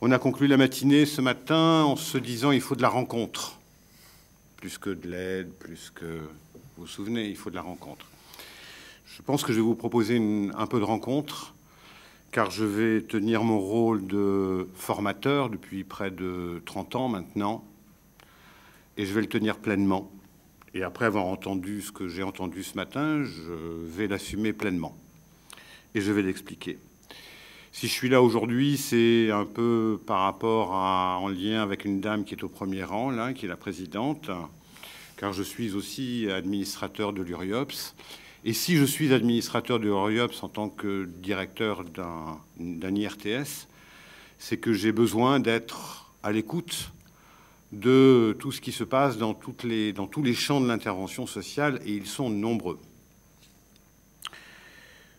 On a conclu la matinée ce matin en se disant il faut de la rencontre. Plus que de l'aide, plus que... Vous vous souvenez, il faut de la rencontre. Je pense que je vais vous proposer un peu de rencontre, car je vais tenir mon rôle de formateur depuis près de 30 ans maintenant, et je vais le tenir pleinement. Et après avoir entendu ce que j'ai entendu ce matin, je vais l'assumer pleinement. Et je vais l'expliquer. Si je suis là aujourd'hui, c'est un peu par rapport en lien avec une dame qui est au premier rang, là, qui est la présidente, car je suis aussi administrateur de l'URIOPS. Et si je suis administrateur de l'URIOPS en tant que directeur d'un IRTS, c'est que j'ai besoin d'être à l'écoute de tout ce qui se passe dans tous les champs de l'intervention sociale, et ils sont nombreux.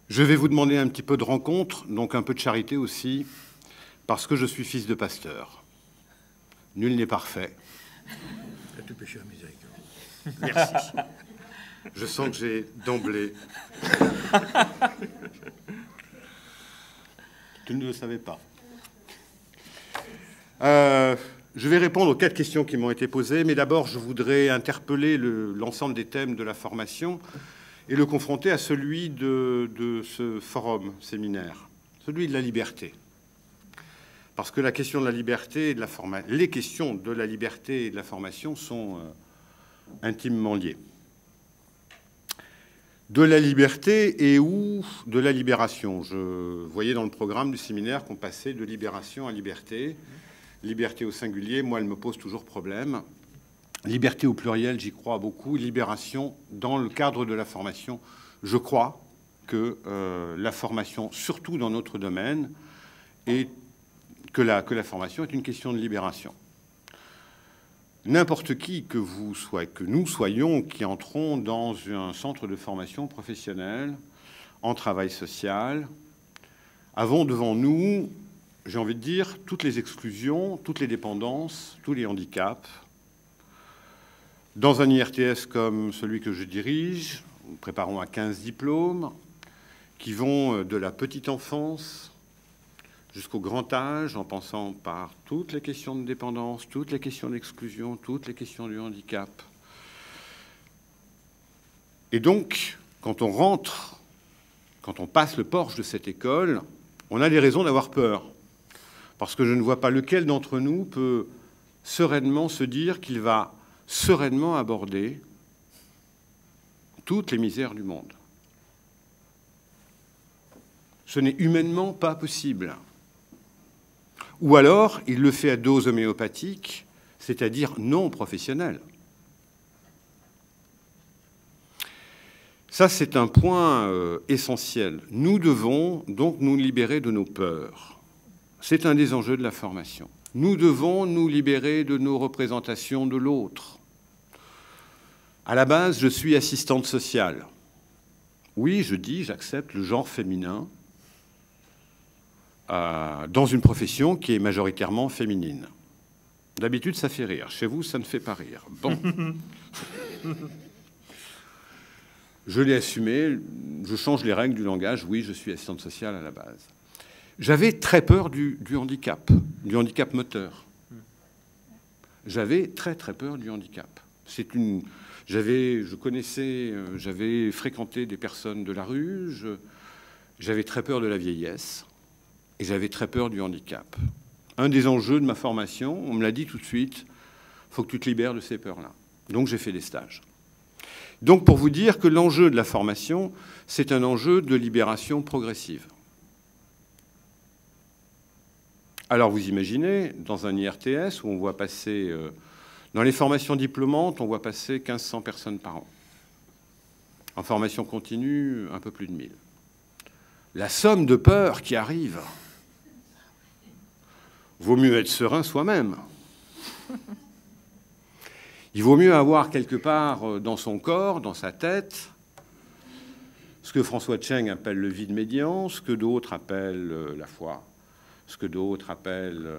Je vais vous demander un petit peu de rencontre, donc un peu de charité aussi, parce que je suis fils de pasteur. Nul n'est parfait. À tout péché à miséricorde. Merci. Je sens que j'ai d'emblée... Tu ne le savais pas. Je vais répondre aux 4 questions qui m'ont été posées, mais d'abord, je voudrais interpeller l'ensemble des thèmes de la formation et le confronter à celui de ce forum séminaire, celui de la liberté. Parce que la question de la liberté et de les questions de la liberté et de la formation sont intimement liées. De la liberté et ou de la libération. Je voyais dans le programme du séminaire qu'on passait de libération à liberté. Liberté au singulier, moi, elle me pose toujours problème. Liberté au pluriel, j'y crois beaucoup. Libération, dans le cadre de la formation, je crois que la formation, surtout dans notre domaine, et que la formation est une question de libération. N'importe qui que nous soyons, qui entrons dans un centre de formation professionnelle, en travail social, avons devant nous, j'ai envie de dire, toutes les exclusions, toutes les dépendances, tous les handicaps. Dans un IRTS comme celui que je dirige, nous préparons à 15 diplômes qui vont de la petite enfance jusqu'au grand âge, en passant par toutes les questions de dépendance, toutes les questions d'exclusion, toutes les questions du handicap. Et donc, quand on rentre, quand on passe le porche de cette école, on a des raisons d'avoir peur. Parce que je ne vois pas lequel d'entre nous peut sereinement se dire qu'il va sereinement aborder toutes les misères du monde. Ce n'est humainement pas possible. Ou alors, il le fait à dose homéopathique, c'est-à-dire non professionnelle. Ça, c'est un point essentiel. Nous devons donc nous libérer de nos peurs. C'est un des enjeux de la formation. Nous devons nous libérer de nos représentations de l'autre. À la base, je suis assistante sociale. Oui, j'accepte le genre féminin dans une profession qui est majoritairement féminine. D'habitude, ça fait rire. Chez vous, ça ne fait pas rire. Bon. Je l'ai assumé. Je change les règles du langage. Oui, je suis assistante sociale à la base. J'avais très peur du handicap moteur. J'avais très peur du handicap. J'avais fréquenté des personnes de la rue, j'avais très peur de la vieillesse et j'avais très peur du handicap. Un des enjeux de ma formation, on me l'a dit tout de suite, il faut que tu te libères de ces peurs-là. Donc j'ai fait des stages. Donc pour vous dire que l'enjeu de la formation, c'est un enjeu de libération progressive. Alors vous imaginez, dans un IRTS où on voit passer, dans les formations diplômantes, on voit passer 1500 personnes par an. En formation continue, un peu plus de 1000. La somme de peur qui arrive, vaut mieux être serein soi-même. Il vaut mieux avoir quelque part dans son corps, dans sa tête, ce que François Tcheng appelle le vide médian, ce que d'autres appellent la foi, ce que d'autres appellent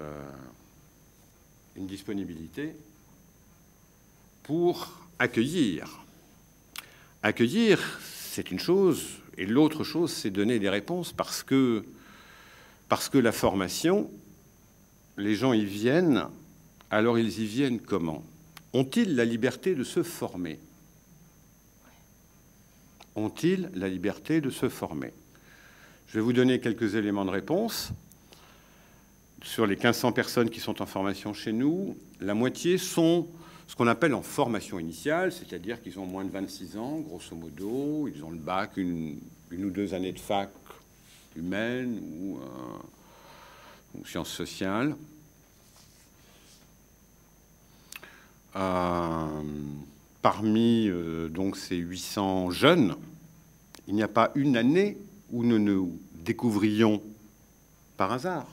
une disponibilité pour accueillir. Accueillir, c'est une chose, et l'autre chose, c'est donner des réponses, parce que la formation, les gens y viennent, alors ils y viennent comment? Ont-ils la liberté de se former? Ont-ils la liberté de se former? Je vais vous donner quelques éléments de réponse. Sur les 1500 personnes qui sont en formation chez nous, la moitié sont ce qu'on appelle en formation initiale, c'est-à-dire qu'ils ont moins de 26 ans, grosso modo, ils ont le bac, une ou deux années de fac humaine ou sciences sociales. Parmi donc ces 800 jeunes, il n'y a pas une année où nous nous découvrions par hasard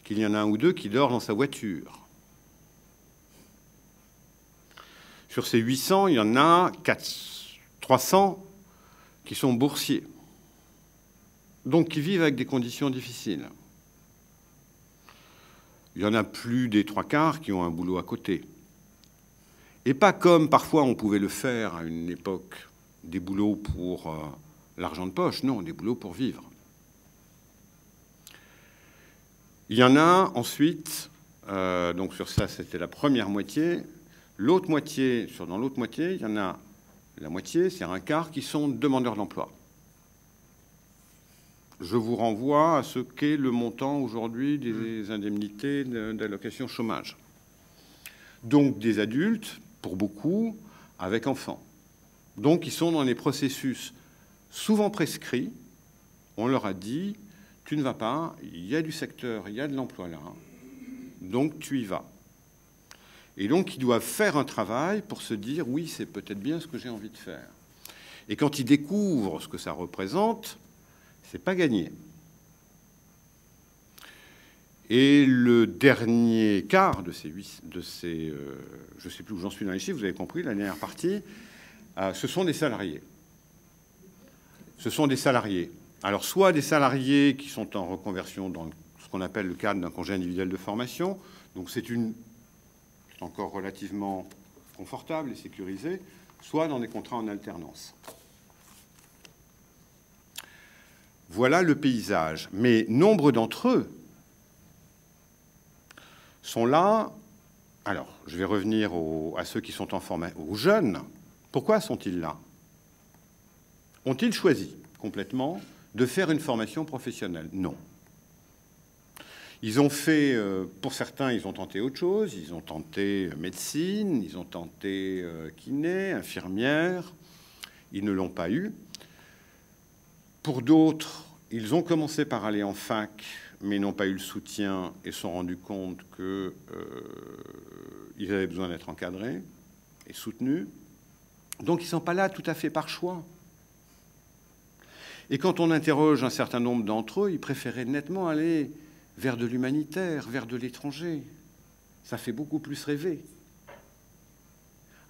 qu'il y en a un ou deux qui dort dans sa voiture. Sur ces 800, il y en a 300 qui sont boursiers, donc qui vivent avec des conditions difficiles. Il y en a plus des trois quarts qui ont un boulot à côté. Et pas comme parfois on pouvait le faire à une époque, des boulots pour l'argent de poche, non, des boulots pour vivre. Il y en a ensuite, donc sur ça c'était la première moitié, l'autre moitié, dans l'autre moitié, il y en a la moitié, c'est un quart, qui sont demandeurs d'emploi. Je vous renvoie à ce qu'est le montant aujourd'hui des indemnités d'allocation chômage. Donc des adultes, pour beaucoup, avec enfants. Donc ils sont dans les processus souvent prescrits. On leur a dit, tu ne vas pas, il y a du secteur, il y a de l'emploi là, donc tu y vas. Et donc ils doivent faire un travail pour se dire, oui, c'est peut-être bien ce que j'ai envie de faire. Et quand ils découvrent ce que ça représente, c'est pas gagné. Et le dernier quart de ces je ne sais plus où j'en suis dans les chiffres, vous avez compris, la dernière partie, ce sont des salariés. Ce sont des salariés. Alors, soit des salariés qui sont en reconversion dans ce qu'on appelle le cadre d'un congé individuel de formation, donc c'est encore relativement confortable et sécurisé, soit dans des contrats en alternance. Voilà le paysage. Mais nombre d'entre eux sont là. Alors, je vais revenir à ceux qui sont en formation, aux jeunes. Pourquoi sont-ils là? Ont-ils choisi complètement de faire une formation professionnelle? Non. Ils ont fait, pour certains, ils ont tenté autre chose. Ils ont tenté médecine, ils ont tenté kiné, infirmière. Ils ne l'ont pas eu. Pour d'autres, ils ont commencé par aller en fac, mais n'ont pas eu le soutien et se sont rendus compte qu'ils avaient besoin d'être encadrés et soutenus. Donc ils ne sont pas là tout à fait par choix. Et quand on interroge un certain nombre d'entre eux, ils préféraient nettement aller vers de l'humanitaire, vers de l'étranger. Ça fait beaucoup plus rêver.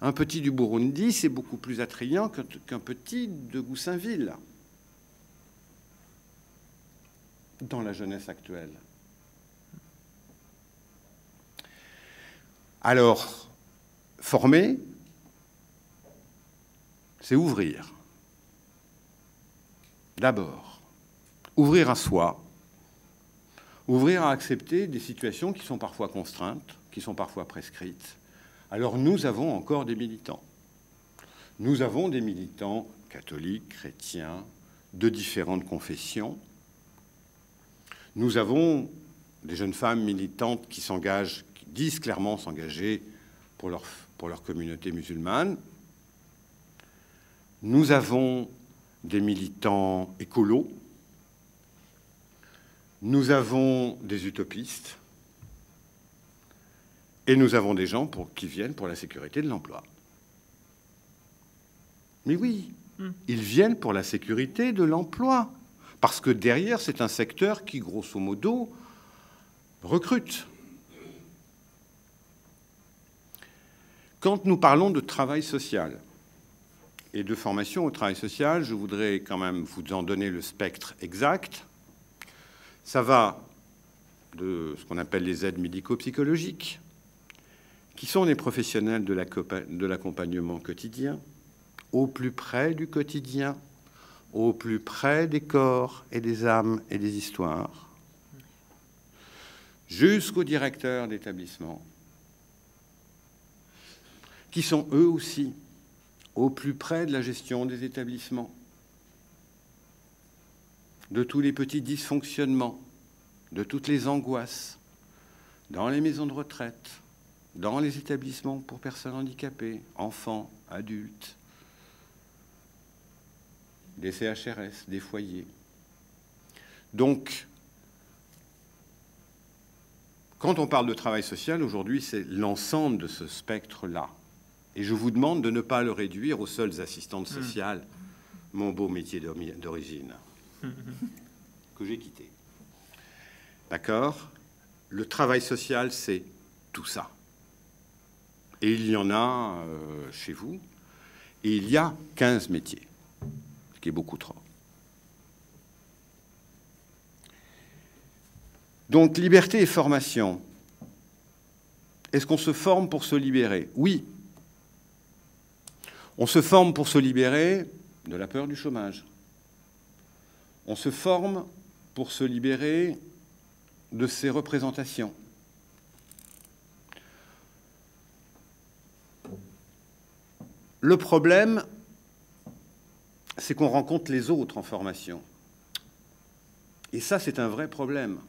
Un petit du Burundi, c'est beaucoup plus attrayant qu'un petit de Goussainville dans la jeunesse actuelle. Alors, former, c'est ouvrir. D'abord, ouvrir à soi, ouvrir à accepter des situations qui sont parfois contraintes, qui sont parfois prescrites. Alors nous avons encore des militants. Nous avons des militants catholiques, chrétiens, de différentes confessions. Nous avons des jeunes femmes militantes qui s'engagent, qui disent clairement s'engager pour leur communauté musulmane. Nous avons des militants écolos. Nous avons des utopistes. Et nous avons des gens qui viennent pour la sécurité de l'emploi. Mais oui, ils viennent pour la sécurité de l'emploi. Parce que derrière, c'est un secteur qui, grosso modo, recrute. Quand nous parlons de travail social et de formation au travail social, je voudrais quand même vous en donner le spectre exact. Ça va de ce qu'on appelle les aides médico-psychologiques, qui sont des professionnels de l'accompagnement quotidien, au plus près du quotidien, au plus près des corps et des âmes et des histoires, jusqu'aux directeurs d'établissement, qui sont eux aussi au plus près de la gestion des établissements, de tous les petits dysfonctionnements, de toutes les angoisses, dans les maisons de retraite, dans les établissements pour personnes handicapées, enfants, adultes, des CHRS, des foyers. Donc, quand on parle de travail social, aujourd'hui, c'est l'ensemble de ce spectre-là. Et je vous demande de ne pas le réduire aux seules assistantes sociales, mon beau métier d'origine, que j'ai quitté. D'accord? Le travail social, c'est tout ça. Et il y en a chez vous. Et il y a 15 métiers, ce qui est beaucoup trop. Donc, liberté et formation. Est-ce qu'on se forme pour se libérer? Oui. On se forme pour se libérer de la peur du chômage. On se forme pour se libérer de ses représentations. Le problème, c'est qu'on rencontre les autres en formation. Et ça, c'est un vrai problème.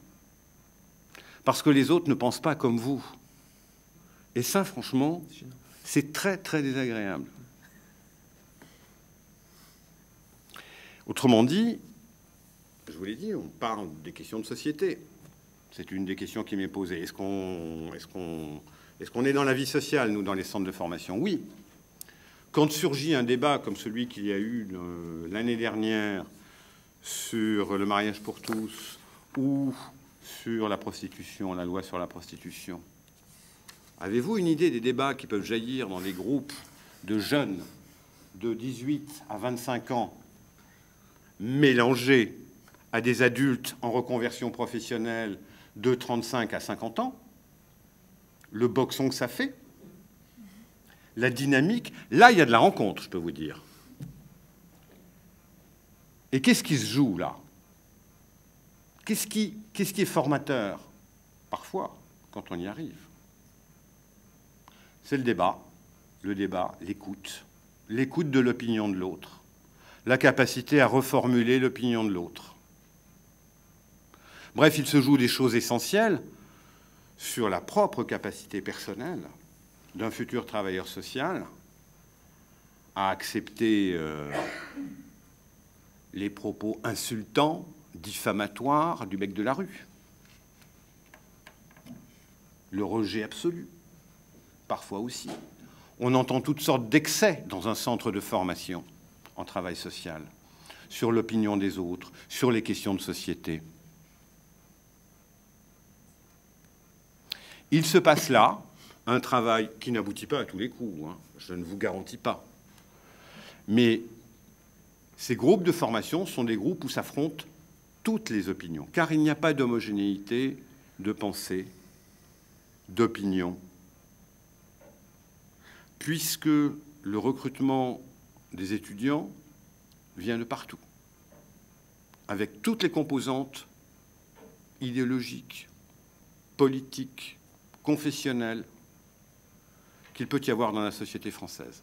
Parce que les autres ne pensent pas comme vous. Et ça, franchement, c'est très, très désagréable. Autrement dit, je vous l'ai dit, on parle des questions de société. C'est une des questions qui m'est posée. Est-ce qu'on est dans la vie sociale, nous, dans les centres de formation? Oui. Quand surgit un débat comme celui qu'il y a eu l'année dernière sur le mariage pour tous ou sur la prostitution, la loi sur la prostitution, avez-vous une idée des débats qui peuvent jaillir dans des groupes de jeunes de 18 à 25 ans mélangés à des adultes en reconversion professionnelle de 35 à 50 ans? Le boxon que ça fait? La dynamique, là, il y a de la rencontre, je peux vous dire. Et qu'est-ce qui se joue, là? Qu'est-ce qui est formateur? Parfois, quand on y arrive. C'est le débat, l'écoute de l'opinion de l'autre, la capacité à reformuler l'opinion de l'autre. Bref, il se joue des choses essentielles sur la propre capacité personnelle d'un futur travailleur social à accepter les propos insultants, diffamatoires du mec de la rue. Le rejet absolu, parfois aussi. On entend toutes sortes d'excès dans un centre de formation en travail social, sur l'opinion des autres, sur les questions de société. Il se passe là un travail qui n'aboutit pas à tous les coups, hein, je ne vous garantis pas. Mais ces groupes de formation sont des groupes où s'affrontent toutes les opinions, car il n'y a pas d'homogénéité de pensée, d'opinion, puisque le recrutement des étudiants vient de partout, avec toutes les composantes idéologiques, politiques, confessionnelles qu'il peut y avoir dans la société française.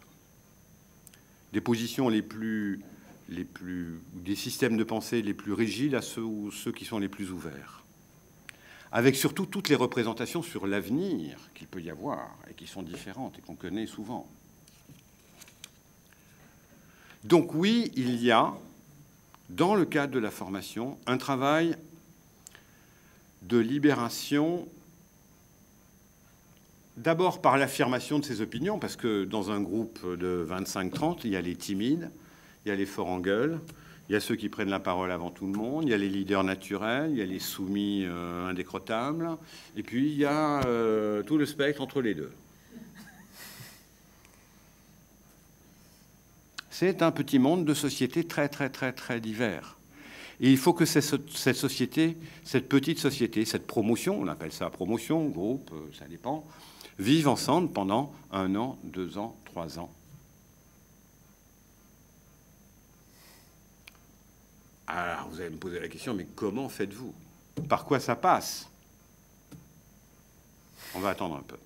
Des positions des systèmes de pensée les plus rigides à ceux qui sont les plus ouverts, avec surtout toutes les représentations sur l'avenir qu'il peut y avoir et qui sont différentes et qu'on connaît souvent. Donc oui, il y a, dans le cadre de la formation, un travail de libération, d'abord par l'affirmation de ses opinions, parce que dans un groupe de 25-30, il y a les timides, il y a les forts en gueule, il y a ceux qui prennent la parole avant tout le monde, il y a les leaders naturels, il y a les soumis indécrottables, et puis il y a tout le spectre entre les deux. C'est un petit monde de sociétés très, très, très, très divers. Et il faut que cette société, cette petite société, cette promotion, on appelle ça promotion, groupe, ça dépend, vivent ensemble pendant 1 an, 2 ans, 3 ans. Alors, vous allez me poser la question, mais comment faites-vous? Par quoi ça passe? On va attendre un peu.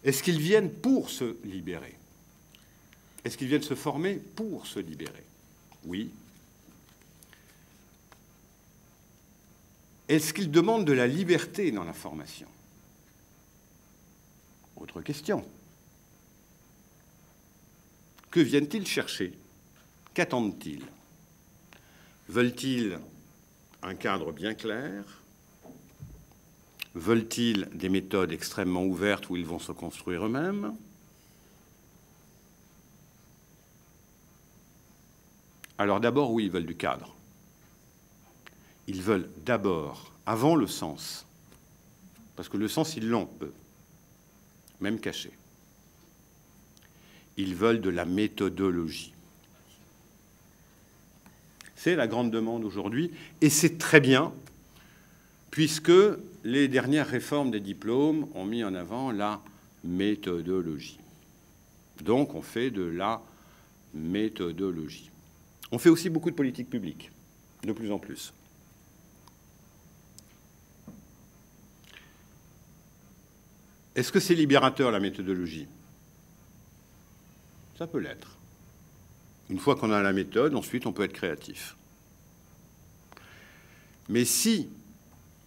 Est-ce qu'ils viennent pour se libérer? Est-ce qu'ils viennent se former pour se libérer? Oui. Est-ce qu'ils demandent de la liberté dans la formation? Autre question. Que viennent-ils chercher? Qu'attendent-ils? Veulent-ils un cadre bien clair? Veulent-ils des méthodes extrêmement ouvertes où ils vont se construire eux-mêmes? Alors d'abord, oui, ils veulent du cadre. Ils veulent d'abord, avant le sens, parce que le sens, ils l'ont, eux, même caché. Ils veulent de la méthodologie. C'est la grande demande aujourd'hui, et c'est très bien, puisque les dernières réformes des diplômes ont mis en avant la méthodologie. Donc on fait de la méthodologie. On fait aussi beaucoup de politique publique, de plus en plus. Est-ce que c'est libérateur, la méthodologie? Ça peut l'être. Une fois qu'on a la méthode, ensuite, on peut être créatif. Mais si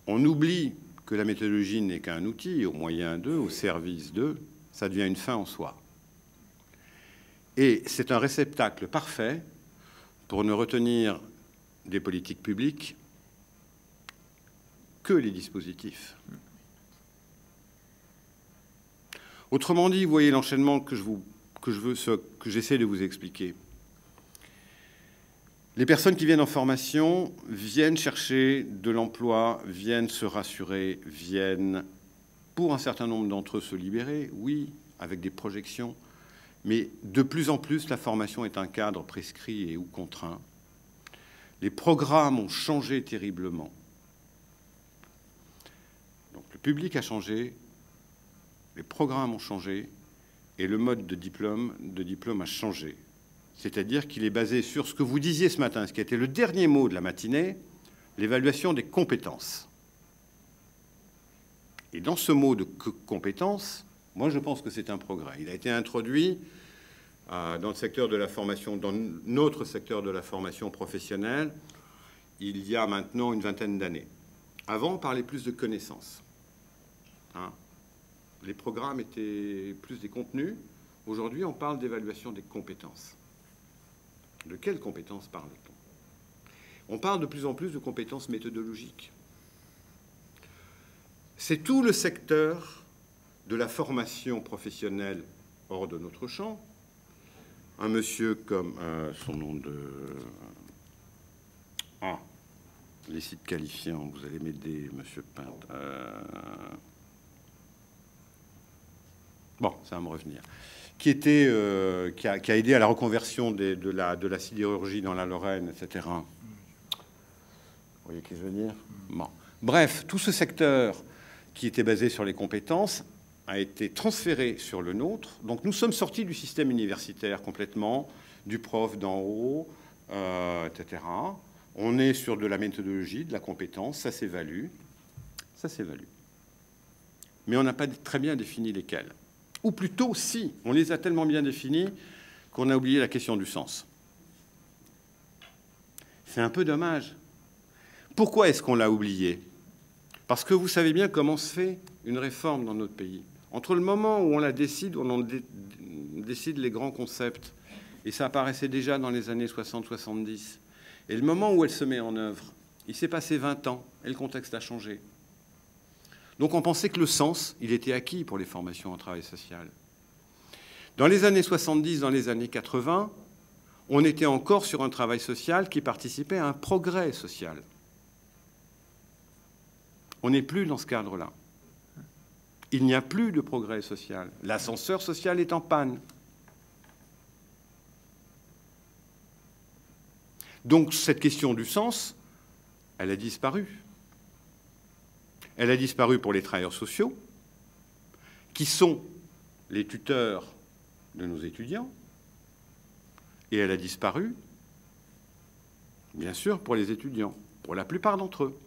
on oublie que la méthodologie n'est qu'un outil, au moyen d'eux, au service d'eux, ça devient une fin en soi. Et c'est un réceptacle parfait pour ne retenir des politiques publiques que les dispositifs. Autrement dit, vous voyez l'enchaînement que j'essaie de vous expliquer. Les personnes qui viennent en formation viennent chercher de l'emploi, viennent se rassurer, viennent, pour un certain nombre d'entre eux, se libérer, oui, avec des projections, mais de plus en plus, la formation est un cadre prescrit et ou contraint. Les programmes ont changé terriblement. Donc le public a changé, les programmes ont changé, et le mode de diplôme a changé. C'est-à-dire qu'il est basé sur ce que vous disiez ce matin, ce qui a été le dernier mot de la matinée, l'évaluation des compétences. Et dans ce mot de compétences, moi je pense que c'est un progrès. Il a été introduit dans le secteur de la formation, dans notre secteur de la formation professionnelle, il y a maintenant une vingtaine d'années. Avant, on parlait plus de connaissances. Les programmes étaient plus des contenus. Aujourd'hui, on parle d'évaluation des compétences. De quelles compétences parle-t-on? On parle de plus en plus de compétences méthodologiques. C'est tout le secteur de la formation professionnelle hors de notre champ. Un monsieur comme son nom de... les sites qualifiants, vous allez m'aider, monsieur Pinte. Bon, ça va me revenir. Qui a aidé à la reconversion de la sidérurgie dans la Lorraine, etc. Vous voyez qui je veux dire? Bon. Bref, tout ce secteur qui était basé sur les compétences a été transféré sur le nôtre. Donc nous sommes sortis du système universitaire complètement, du prof d'en haut, etc. On est sur de la méthodologie, de la compétence, ça s'évalue. Ça s'évalue. Mais on n'a pas très bien défini lesquels. Ou plutôt, si, on les a tellement bien définis qu'on a oublié la question du sens. C'est un peu dommage. Pourquoi est-ce qu'on l'a oublié? Parce que vous savez bien comment se fait une réforme dans notre pays. Entre le moment où on la décide, où on décide les grands concepts, et ça apparaissait déjà dans les années 60-70, et le moment où elle se met en œuvre, il s'est passé 20 ans, et le contexte a changé. Donc on pensait que le sens, il était acquis pour les formations en travail social. Dans les années 70, dans les années 80, on était encore sur un travail social qui participait à un progrès social. On n'est plus dans ce cadre-là. Il n'y a plus de progrès social. L'ascenseur social est en panne. Donc cette question du sens, elle a disparu. Elle a disparu pour les travailleurs sociaux, qui sont les tuteurs de nos étudiants, et elle a disparu, bien sûr, pour les étudiants, pour la plupart d'entre eux.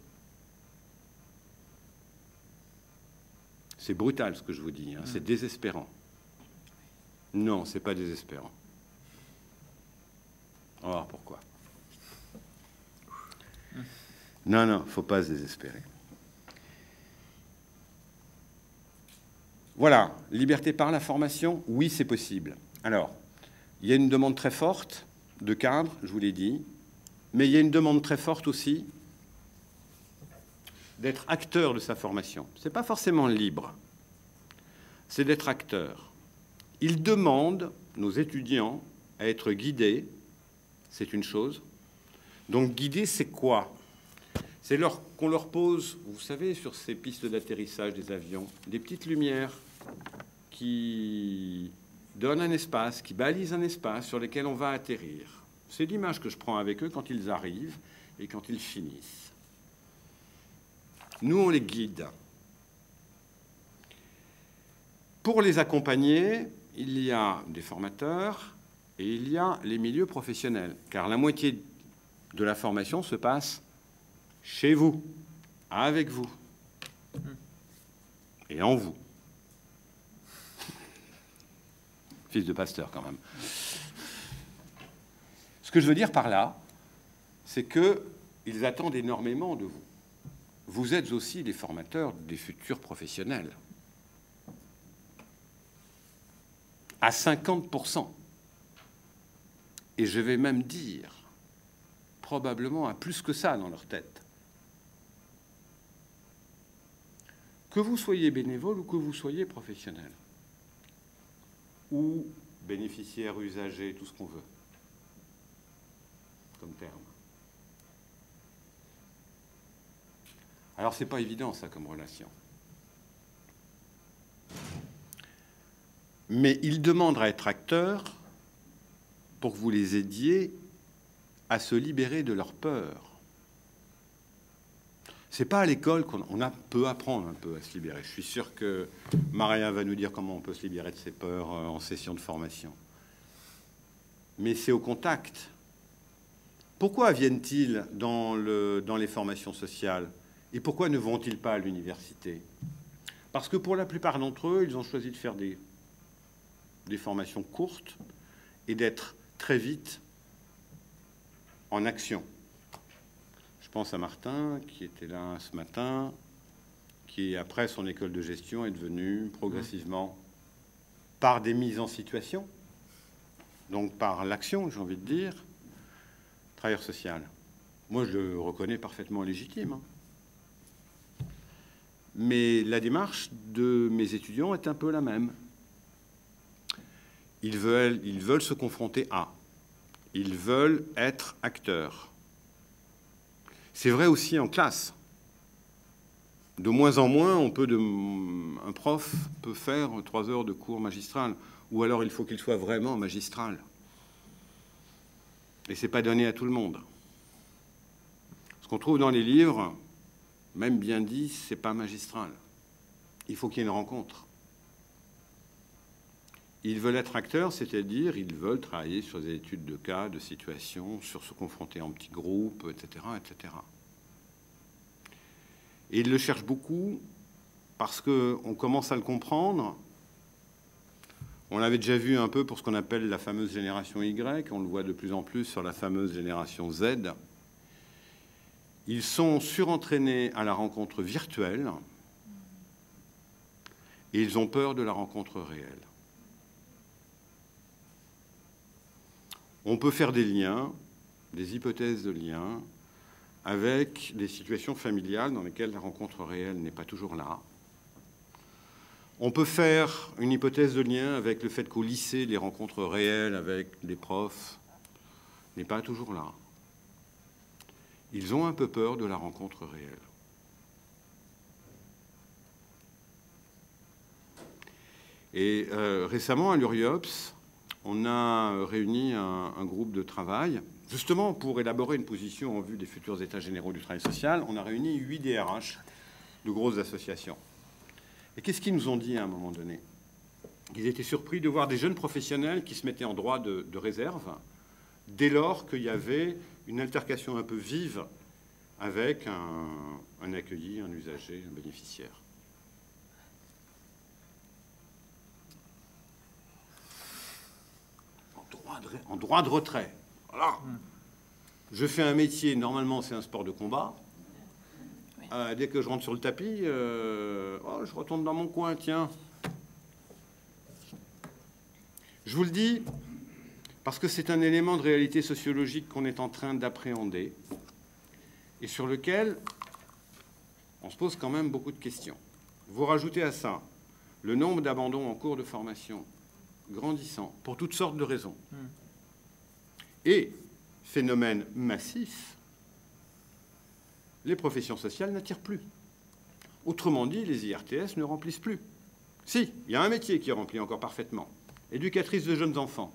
C'est brutal ce que je vous dis, hein. C'est désespérant. Non, c'est pas désespérant. On va voir pourquoi. Non, non, faut pas se désespérer. Voilà, liberté par la formation, oui, c'est possible. Alors, il y a une demande très forte de cadre, je vous l'ai dit, mais il y a une demande très forte aussi d'être acteur de sa formation. Ce n'est pas forcément libre, c'est d'être acteur. Ils demandent, nos étudiants, à être guidés, c'est une chose. Donc guider, c'est quoi? C'est qu'on leur pose, vous savez, sur ces pistes d'atterrissage des avions, des petites lumières qui donnent un espace, qui balisent un espace sur lequel on va atterrir. C'est l'image que je prends avec eux quand ils arrivent et quand ils finissent. Nous, on les guide. Pour les accompagner, il y a des formateurs et il y a les milieux professionnels, car la moitié de la formation se passe chez vous, avec vous et en vous. Fils de pasteur, quand même. Ce que je veux dire par là, c'est qu'ils attendent énormément de vous. Vous êtes aussi les formateurs des futurs professionnels. À 50%. Et je vais même dire, probablement à plus que ça dans leur tête. Que vous soyez bénévole ou que vous soyez professionnel, ou bénéficiaire, usager, tout ce qu'on veut, comme terme. Alors, c'est pas évident, ça, comme relation. Mais ils demandent à être acteurs pour que vous les aidiez à se libérer de leur peur. C'est pas à l'école qu'on peut apprendre un peu à se libérer. Je suis sûr que Maria va nous dire comment on peut se libérer de ses peurs en session de formation. Mais c'est au contact. Pourquoi viennent-ils dans les formations sociales? Et pourquoi ne vont-ils pas à l'université? Parce que pour la plupart d'entre eux, ils ont choisi de faire des formations courtes et d'être très vite en action. Je pense à Martin, qui était là ce matin, qui, après son école de gestion, est devenu progressivement, par des mises en situation, donc par l'action, j'ai envie de dire, travailleur social. Moi, je le reconnais parfaitement légitime. Hein. Mais la démarche de mes étudiants est un peu la même. Ils veulent se confronter à. Ils veulent être acteurs. C'est vrai aussi en classe. De moins en moins, un prof peut faire 3 heures de cours magistral. Ou alors, il faut qu'il soit vraiment magistral. Et ce n'est pas donné à tout le monde. Ce qu'on trouve dans les livres, même bien dit, ce n'est pas magistral. Il faut qu'il y ait une rencontre. Ils veulent être acteurs, c'est-à-dire ils veulent travailler sur des études de cas, de situations, sur se confronter en petits groupes, etc., etc. Et ils le cherchent beaucoup parce qu'on commence à le comprendre. On l'avait déjà vu un peu pour ce qu'on appelle la fameuse génération Y, on le voit de plus en plus sur la fameuse génération Z. Ils sont surentraînés à la rencontre virtuelle et ils ont peur de la rencontre réelle. On peut faire des liens, des hypothèses de liens, avec des situations familiales dans lesquelles la rencontre réelle n'est pas toujours là. On peut faire une hypothèse de lien avec le fait qu'au lycée, les rencontres réelles avec les profs n'est pas toujours là. Ils ont un peu peur de la rencontre réelle. Et récemment, à l'URIOPS, on a réuni un groupe de travail, justement pour élaborer une position en vue des futurs états généraux du travail social. On a réuni 8 DRH de grosses associations. Et qu'est-ce qu'ils nous ont dit à un moment donné? Ils étaient surpris de voir des jeunes professionnels qui se mettaient en droit de réserve dès lors qu'il y avait une altercation un peu vive avec un accueilli, un usager, un bénéficiaire. en droit de retrait. Voilà. Je fais un métier, normalement c'est un sport de combat. Dès que je rentre sur le tapis, je retourne dans mon coin, tiens. Je vous le dis, parce que c'est un élément de réalité sociologique qu'on est en train d'appréhender et sur lequel on se pose quand même beaucoup de questions. Vous rajoutez à ça le nombre d'abandons en cours de formation grandissant pour toutes sortes de raisons. Et phénomène massif, les professions sociales n'attirent plus. Autrement dit, les IRTS ne remplissent plus. Si, il y a un métier qui est rempli encore parfaitement. Éducatrice de jeunes enfants.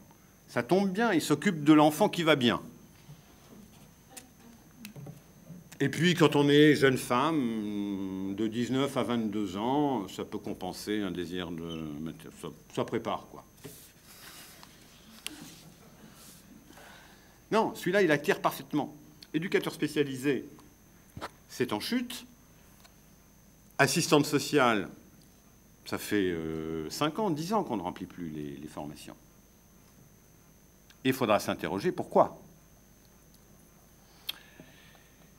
Ça tombe bien, il s'occupe de l'enfant qui va bien. Et puis, quand on est jeune femme, de 19 à 22 ans, ça peut compenser un désir de... Ça prépare, quoi. Non, celui-là, il attire parfaitement. Éducateur spécialisé, c'est en chute. Assistante sociale, ça fait 5 ans, 10 ans qu'on ne remplit plus les formations. Et il faudra s'interroger pourquoi.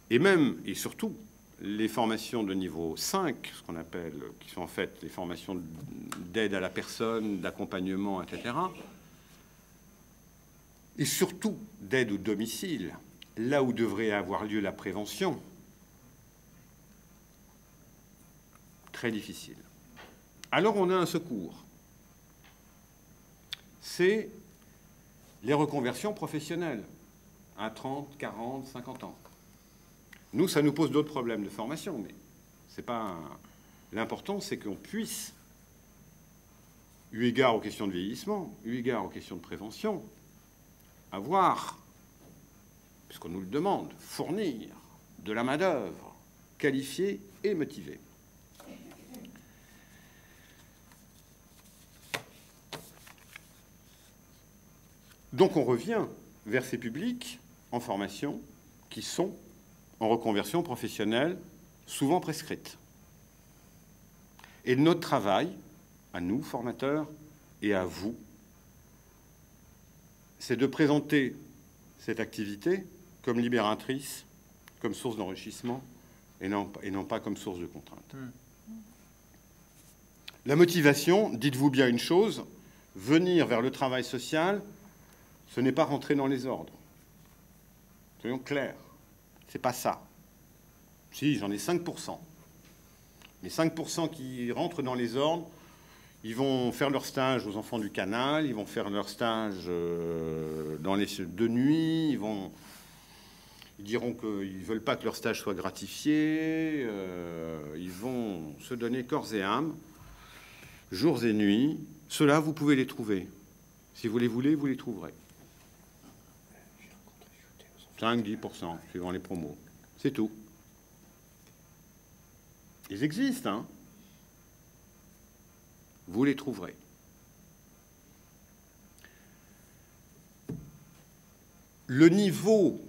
Et même, et surtout, les formations de niveau 5, ce qu'on appelle, qui sont en fait les formations d'aide à la personne, d'accompagnement, etc., et surtout d'aide au domicile, là où devrait avoir lieu la prévention, très difficile. Alors on a un secours. C'est les reconversions professionnelles à 30, 40, 50 ans. Nous, ça nous pose d'autres problèmes de formation, mais c'est pas... L'important, c'est qu'on puisse, eu égard aux questions de vieillissement, eu égard aux questions de prévention, avoir, puisqu'on nous le demande, fournir de la main-d'œuvre qualifiée et motivée. Donc on revient vers ces publics en formation qui sont en reconversion professionnelle, souvent prescrite. Et notre travail, à nous, formateurs, et à vous, c'est de présenter cette activité comme libératrice, comme source d'enrichissement, et non pas comme source de contrainte. La motivation, dites-vous bien une chose, venir vers le travail social, ce n'est pas rentrer dans les ordres. Soyons clairs, c'est pas ça. Si, j'en ai 5%. Mais 5% qui rentrent dans les ordres, ils vont faire leur stage aux enfants du canal, ils vont faire leur stage dans les de nuit, ils diront qu'ils ne veulent pas que leur stage soit gratifié, ils vont se donner corps et âme, jours et nuits. Ceux-là, vous pouvez les trouver. Si vous les voulez, vous les trouverez. 5-10%, suivant les promos. C'est tout. Ils existent, hein. Vous les trouverez. Le niveau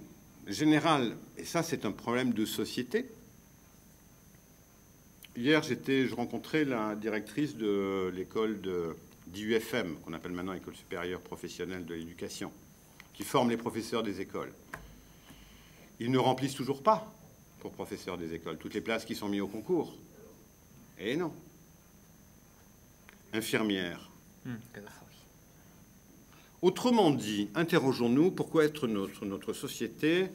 général, et ça c'est un problème de société. Hier, je rencontrais la directrice de l'école d'IUFM, qu'on appelle maintenant École supérieure professionnelle de l'éducation, qui forme les professeurs des écoles. Ils ne remplissent toujours pas, pour professeurs des écoles, toutes les places qui sont mises au concours. Et non. Infirmière. Autrement dit, interrogeons-nous pourquoi notre société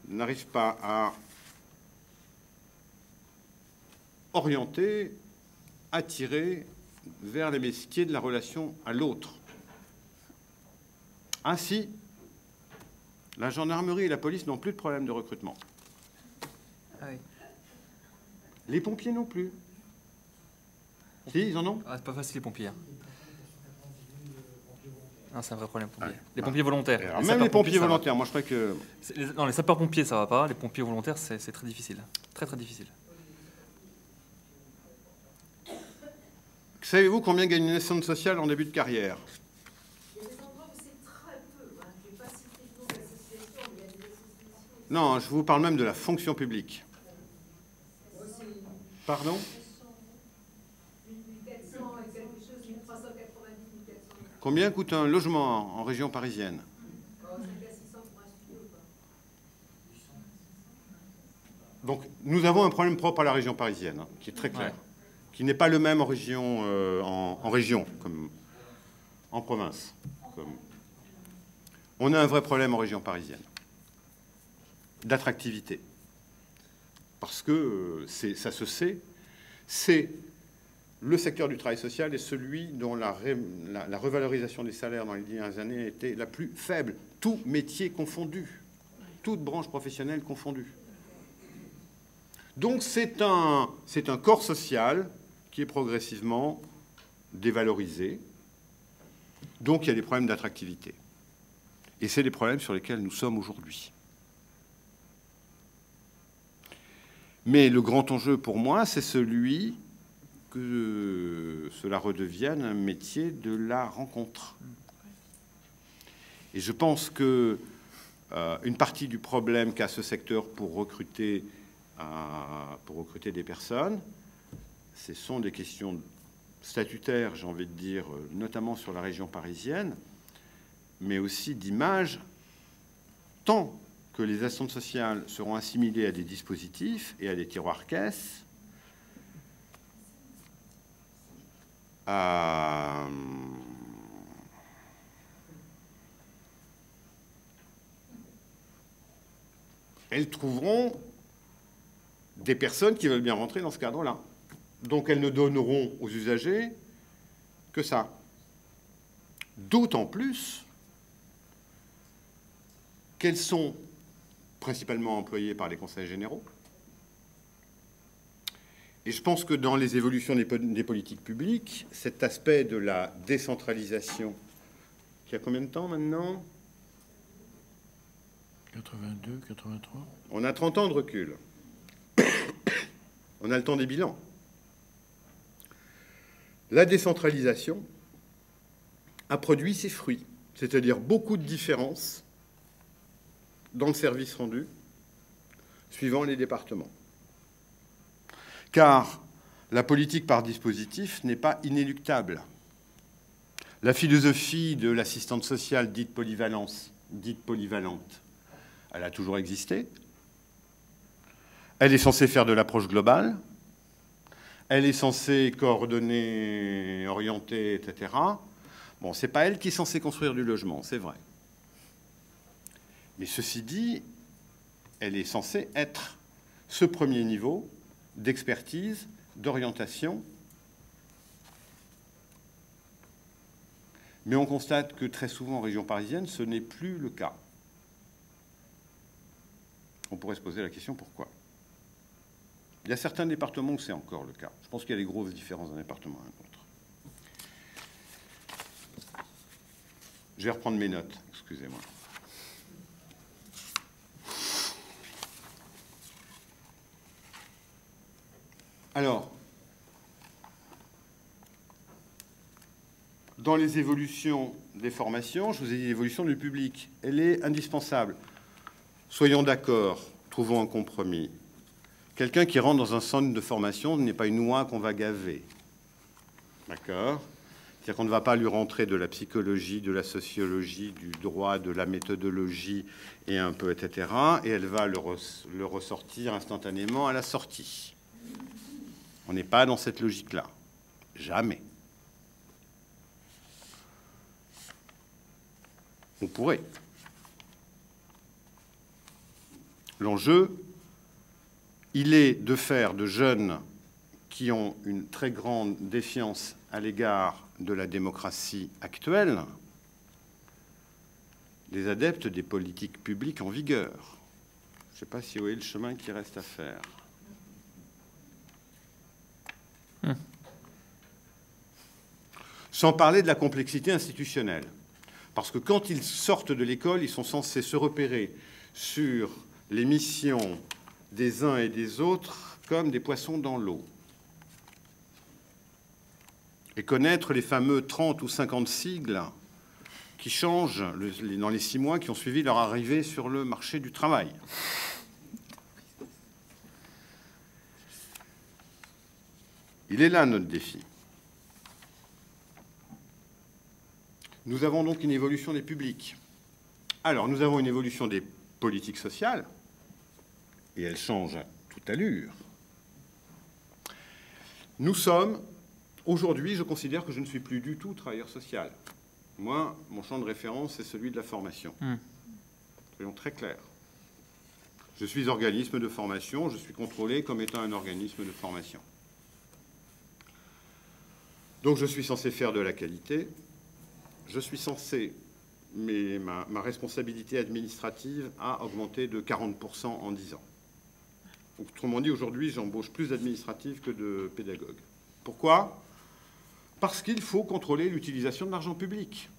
n'arrive pas à orienter, attirer vers les métiers de la relation à l'autre. Ainsi, la gendarmerie et la police n'ont plus de problème de recrutement. Ah oui. Les pompiers non plus. Si, ils en ont. Ah, c'est pas facile les pompiers. Ah, c'est un vrai problème, pompiers. Les pompiers volontaires. Alors, même les pompiers volontaires, moi je crois que... Non, les sapeurs-pompiers, ça va pas. Les pompiers volontaires, c'est très difficile. Très, très difficile. Savez-vous combien gagne une assistante sociale en début de carrière? Il y a des endroits où c'est très peu. Je ne vais pas citer le nom de l'association, mais il y a des associations. Non, je vous parle même de la fonction publique. Pardon? 1400 et quelque chose, 1390, 1400. Combien coûte un logement en région parisienne? Alors, 5 à 600 pour un studio, quoi. Donc, nous avons un problème propre à la région parisienne, hein, qui est très clair, qui n'est pas le même en région, en région, comme en province. On a un vrai problème en région parisienne d'attractivité. Parce que ça se sait, c'est le secteur du travail social est celui dont la revalorisation des salaires dans les dernières années a été la plus faible, tout métier confondu, toute branche professionnelle confondue. Donc c'est un corps social qui est progressivement dévalorisé. Donc il y a des problèmes d'attractivité. Et c'est les problèmes sur lesquels nous sommes aujourd'hui. Mais le grand enjeu pour moi, c'est celui que cela redevienne un métier de la rencontre. Et je pense que une partie du problème qu'a ce secteur pour recruter des personnes, ce sont des questions statutaires, j'ai envie de dire, notamment sur la région parisienne, mais aussi d'image, tant que les assistantes sociales seront assimilées à des dispositifs et à des tiroirs-caisses, elles trouveront des personnes qui veulent bien rentrer dans ce cadre-là. Donc elles ne donneront aux usagers que ça. D'autant plus qu'elles sont principalement employées par les conseils généraux. Et je pense que dans les évolutions des politiques publiques, cet aspect de la décentralisation, qui a combien de temps maintenant? 82, 83. On a 30 ans de recul. On a le temps des bilans. La décentralisation a produit ses fruits, c'est-à-dire beaucoup de différences dans le service rendu, suivant les départements. Car la politique par dispositif n'est pas inéluctable. La philosophie de l'assistante sociale dite polyvalente, elle a toujours existé. Elle est censée faire de l'approche globale. Elle est censée coordonner, orienter, etc. Bon, c'est pas elle qui est censée construire du logement, c'est vrai. Mais ceci dit, elle est censée être ce premier niveau d'expertise, d'orientation. Mais on constate que très souvent en région parisienne, ce n'est plus le cas. On pourrait se poser la question pourquoi. Il y a certains départements où c'est encore le cas. Je pense qu'il y a des grosses différences d'un département à un autre. Je vais reprendre mes notes, excusez-moi. Alors, dans les évolutions des formations, je vous ai dit l'évolution du public. Elle est indispensable. Soyons d'accord, trouvons un compromis. Quelqu'un qui rentre dans un centre de formation n'est pas une oie qu'on va gaver. D'accord ? C'est-à-dire qu'on ne va pas lui rentrer de la psychologie, de la sociologie, du droit, de la méthodologie, et un peu, etc. Et elle va le ressortir instantanément à la sortie. On n'est pas dans cette logique-là. Jamais. On pourrait. L'enjeu, il est de faire de jeunes qui ont une très grande défiance à l'égard de la démocratie actuelle des adeptes des politiques publiques en vigueur. Je ne sais pas si vous voyez le chemin qui reste à faire. Sans parler de la complexité institutionnelle. Parce que quand ils sortent de l'école, ils sont censés se repérer sur les missions des uns et des autres comme des poissons dans l'eau. Et connaître les fameux 30 ou 50 sigles qui changent dans les 6 mois qui ont suivi leur arrivée sur le marché du travail. Il est là notre défi. Nous avons donc une évolution des publics. Alors, nous avons une évolution des politiques sociales, et elle change à toute allure. Nous sommes, aujourd'hui, je considère que je ne suis plus du tout travailleur social. Moi, mon champ de référence, c'est celui de la formation. Soyons très clairs. Je suis organisme de formation, je suis contrôlé comme étant un organisme de formation. Donc je suis censé faire de la qualité, je suis censé, mais ma responsabilité administrative a augmenté de 40% en 10 ans. Autrement dit, aujourd'hui, j'embauche plus d'administratifs que de pédagogues. Pourquoi ? Parce qu'il faut contrôler l'utilisation de l'argent public.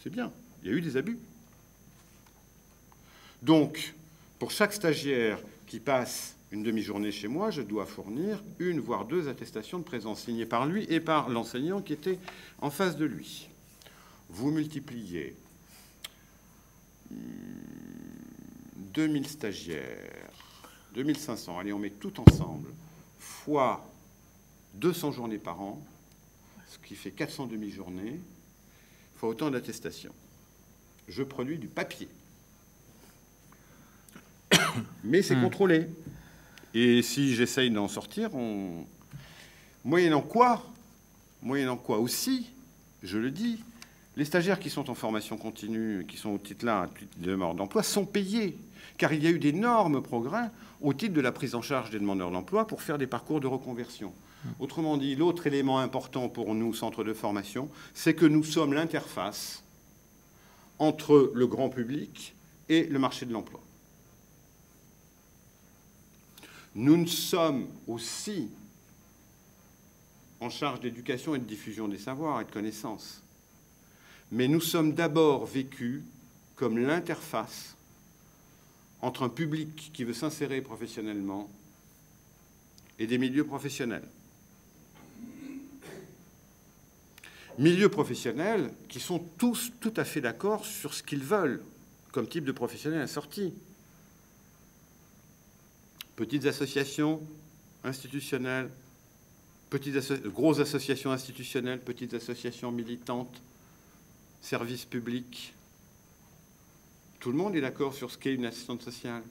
C'est bien, il y a eu des abus. Donc, pour chaque stagiaire qui passe une demi-journée chez moi, je dois fournir 1 voire 2 attestations de présence signées par lui et par l'enseignant qui était en face de lui. Vous multipliez 2000 stagiaires, 2500, allez, on met tout ensemble, fois 200 journées par an, ce qui fait 400 demi-journées, fois autant d'attestations. Je produis du papier. Mais c'est contrôlé. Et si j'essaye d'en sortir, moyennant quoi aussi, je le dis, les stagiaires qui sont en formation continue, qui sont au titre là, de demandeurs d'emploi, sont payés. Car il y a eu d'énormes progrès au titre de la prise en charge des demandeurs d'emploi pour faire des parcours de reconversion. Autrement dit, l'autre élément important pour nous, centre de formation, c'est que nous sommes l'interface entre le grand public et le marché de l'emploi. Nous sommes aussi en charge d'éducation et de diffusion des savoirs et de connaissances. Mais nous sommes d'abord vécus comme l'interface entre un public qui veut s'insérer professionnellement et des milieux professionnels. Milieux professionnels qui sont tous tout à fait d'accord sur ce qu'ils veulent comme type de professionnel assorti. Petites associations institutionnelles, grosses associations institutionnelles, petites associations militantes, services publics. Tout le monde est d'accord sur ce qu'est une assistante sociale.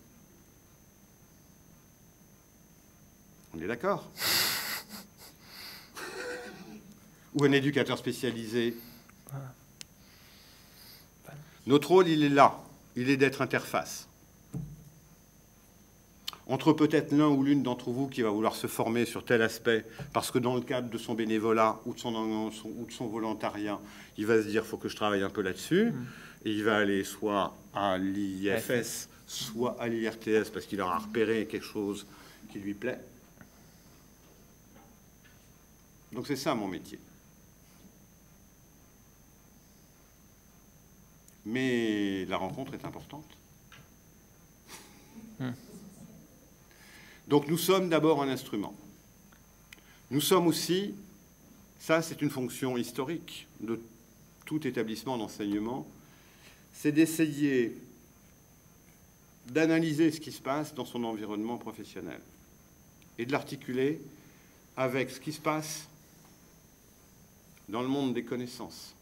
On est d'accord? Ou un éducateur spécialisé. Notre rôle, il est là. Il est d'être interface. Entre peut-être l'un ou l'une d'entre vous qui va vouloir se former sur tel aspect, parce que dans le cadre de son bénévolat ou de son volontariat, il va se dire « il faut que je travaille un peu là-dessus », et il va aller soit à l'IFS, soit à l'IRTS, parce qu'il aura repéré quelque chose qui lui plaît. Donc c'est ça mon métier. Mais la rencontre est importante. Donc nous sommes d'abord un instrument. Nous sommes aussi, ça c'est une fonction historique de tout établissement d'enseignement, c'est d'essayer d'analyser ce qui se passe dans son environnement professionnel et de l'articuler avec ce qui se passe dans le monde des connaissances.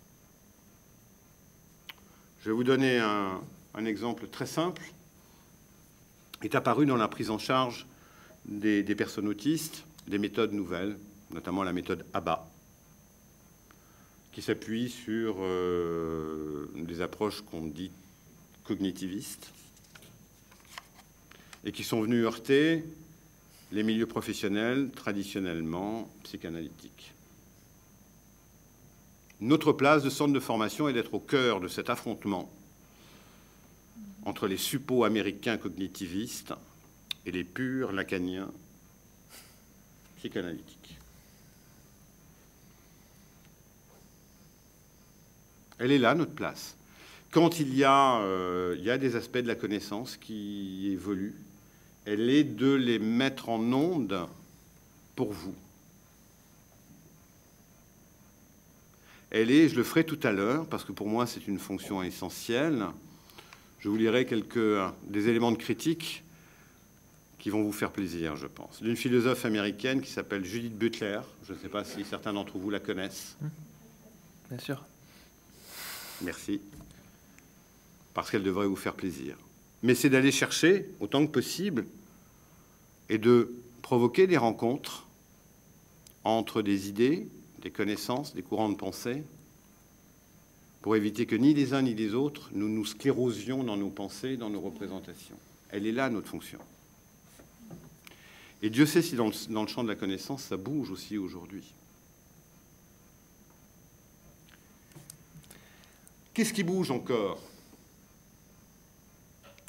Je vais vous donner un exemple très simple. Est apparu dans la prise en charge des personnes autistes des méthodes nouvelles, notamment la méthode ABA, qui s'appuie sur des approches qu'on dit cognitivistes et qui sont venues heurter les milieux professionnels traditionnellement psychanalytiques. Notre place de centre de formation est d'être au cœur de cet affrontement entre les suppôts américains cognitivistes et les purs lacaniens psychanalytiques. Elle est là, notre place. Quand il y a des aspects de la connaissance qui évoluent, elle est de les mettre en onde pour vous. Elle est, je le ferai tout à l'heure, parce que pour moi c'est une fonction essentielle, je vous lirai des éléments de critique qui vont vous faire plaisir, je pense. D'une philosophe américaine qui s'appelle Judith Butler. Je ne sais pas si certains d'entre vous la connaissent. Bien sûr. Merci. Parce qu'elle devrait vous faire plaisir. Mais c'est d'aller chercher, autant que possible, et de provoquer des rencontres entre des idées, des connaissances, des courants de pensée, pour éviter que ni les uns ni les autres, nous nous sclérosions dans nos pensées, dans nos représentations. Elle est là, notre fonction. Et Dieu sait si dans le champ de la connaissance, ça bouge aussi aujourd'hui. Qu'est-ce qui bouge encore?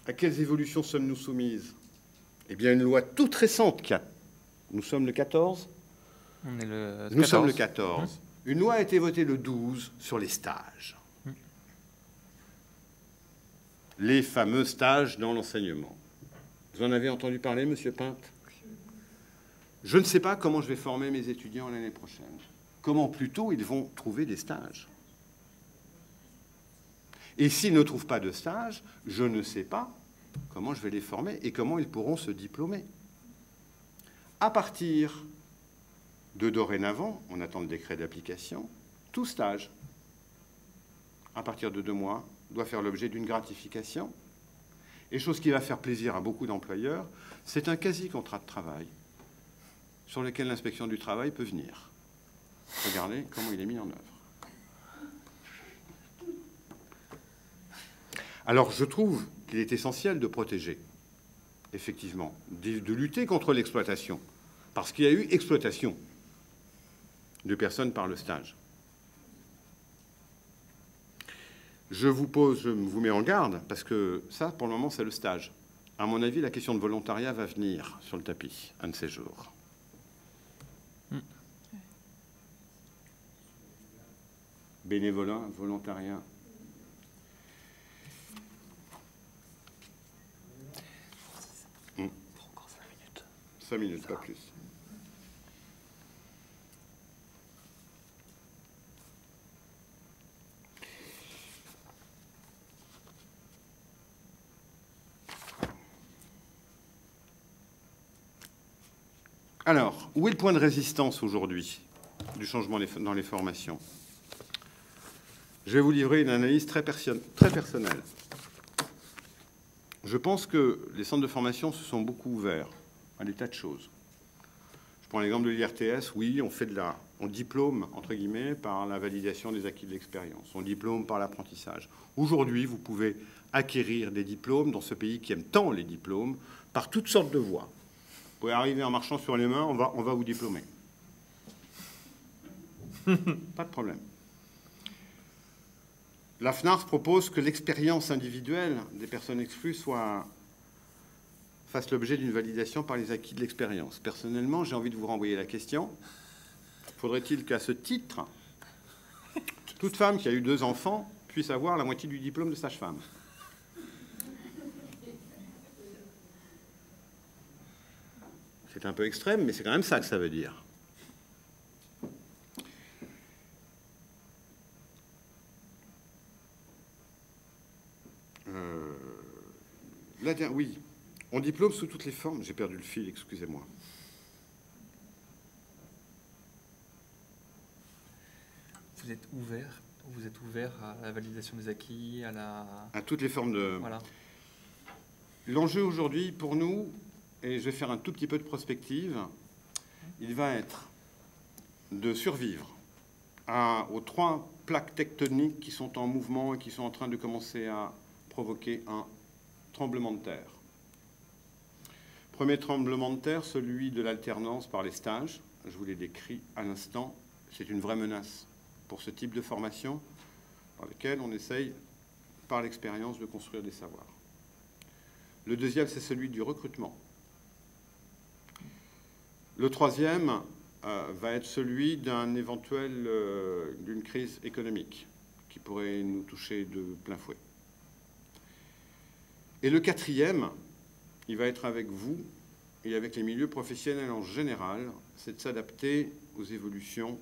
À quelles évolutions sommes-nous soumises? Eh bien, une loi toute récente, nous sommes le 14 ? On est le 14. Nous sommes le 14. Une loi a été votée le 12 sur les stages. Les fameux stages dans l'enseignement. Vous en avez entendu parler, Monsieur Pinte? Je ne sais pas comment je vais former mes étudiants l'année prochaine. Comment plutôt ils vont trouver des stages. Et s'ils ne trouvent pas de stage, je ne sais pas comment je vais les former et comment ils pourront se diplômer. À partir de dorénavant, on attend le décret d'application, tout stage, à partir de 2 mois, doit faire l'objet d'une gratification. Et chose qui va faire plaisir à beaucoup d'employeurs, c'est un quasi-contrat de travail sur lequel l'inspection du travail peut venir. Regardez comment il est mis en œuvre. Alors, je trouve qu'il est essentiel de protéger, effectivement, de lutter contre l'exploitation, parce qu'il y a eu exploitation de personnes par le stage. Je vous mets en garde, parce que ça, pour le moment, c'est le stage. À mon avis, la question de volontariat va venir sur le tapis un de ces jours. Bénévolat, volontariat. Encore 5 minutes. 5 minutes, pas plus. Alors, où est le point de résistance aujourd'hui du changement dans les formations? Je vais vous livrer une analyse très personnelle. Je pense que les centres de formation se sont beaucoup ouverts à des tas de choses. Je prends l'exemple de l'IRTS. Oui, on diplôme, entre guillemets, par la validation des acquis de l'expérience. On diplôme par l'apprentissage. Aujourd'hui, vous pouvez acquérir des diplômes dans ce pays qui aime tant les diplômes par toutes sortes de voies. Vous pouvez arriver en marchant sur les mains, on va vous diplômer. Pas de problème. La FNARS propose que l'expérience individuelle des personnes exclues fasse l'objet d'une validation par les acquis de l'expérience. Personnellement, j'ai envie de vous renvoyer la question. Faudrait-il qu'à ce titre, toute femme qui a eu 2 enfants puisse avoir la moitié du diplôme de sage-femme? C'est un peu extrême, mais c'est quand même ça que ça veut dire. Oui, on diplôme sous toutes les formes. J'ai perdu le fil, excusez-moi. Vous êtes ouvert à la validation des acquis, à toutes les formes de... Voilà. L'enjeu aujourd'hui pour nous, et je vais faire un tout petit peu de prospective, il va être de survivre aux 3 plaques tectoniques qui sont en mouvement et qui sont en train de commencer à provoquer un tremblement de terre. Premier tremblement de terre, celui de l'alternance par les stages. Je vous l'ai décrit à l'instant. C'est une vraie menace pour ce type de formation dans lequel on essaye, par l'expérience, de construire des savoirs. Le deuxième, c'est celui du recrutement. Le troisième va être celui d'une crise économique qui pourrait nous toucher de plein fouet. Et le quatrième, il va être avec vous et avec les milieux professionnels en général, c'est de s'adapter aux évolutions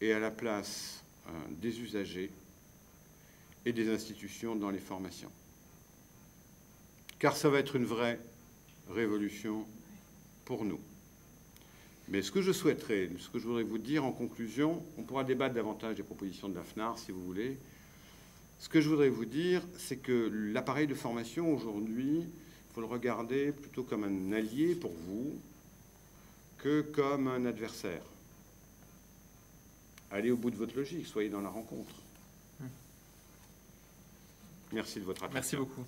et à la place des usagers et des institutions dans les formations. Car ça va être une vraie révolution pour nous. Mais ce que je souhaiterais, ce que je voudrais vous dire en conclusion, on pourra débattre davantage des propositions de la FNARS si vous voulez, Ce que je voudrais vous dire, c'est que l'appareil de formation, aujourd'hui, il faut le regarder plutôt comme un allié pour vous que comme un adversaire. Allez au bout de votre logique, soyez dans la rencontre. Merci de votre attention. Merci beaucoup.